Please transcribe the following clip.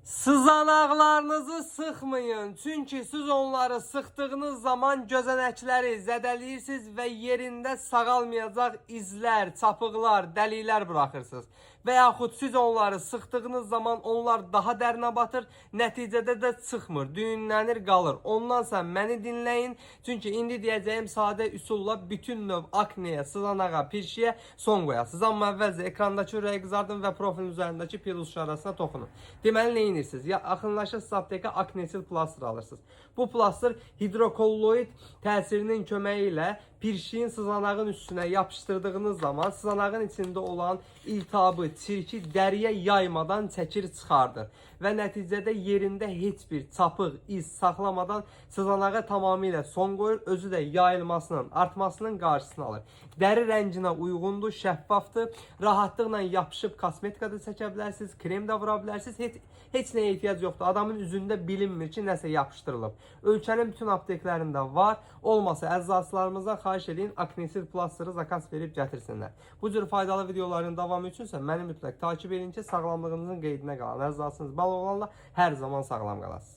Sızanaqlarınızı sıxmayın. Çünki siz onları sıxdığınız zaman gözənəkləri zədələyirsiniz və yerində sağalmayacaq izlər, çapıqlar, dəliklər buraxırsınız. Və yaxud siz onları sıxdığınız zaman onlar daha dərinə batır, nəticədə də çıxmır, düyünlənir, qalır. Ondansa məni dinləyin. Çünki indi deyəcəyim sadə üsulla bütün növ akneye, sızanağa, pirşiyə son qoyasınız. Amma əvvəlcə ekrandakı ürəyi qızardın və profilin üzərindəki plus işarəsine toxunun. Deməli, nə edirsiniz? Ya yaxınlaşırsınız aptekə aknesil plastır alırsınız. Bu plastır hidrokolloid təsirinin köməyi ilə pirşiyin sızanağın üstünə yapıştırdığınız zaman sızanağın içində olan iltihabı, çirki dəriyə yaymadan çəkir çıxardır. Və nəticədə yerində heç bir çapıq, iz saxlamadan sızanağa tamamilə son qoyur, özü də yayılmasının, artmasının qarşısını alır. Dəri rənginə uyğundur, şəffafdır, rahatlıqla yapışıb kosmetika da çəkə bilərsiniz, krem də vura bilərsiniz, heç nəyə ehtiyac yoxdur. Adamın üzündə bilinmir ki, nəsə yapışdırılıb. Ölkənin bütün apteklərində var, olmasa əzzaçılarımızdan xahiş edin, aknesil plastırı zakaz verib gətirsinlər. Bu cür faydalı videoların davamı üçünsə məni mütləq takip edin ki, sağlamlığınızın qeydinə qalan əzzacınız bal oğlanla hər zaman sağlam qalasınız.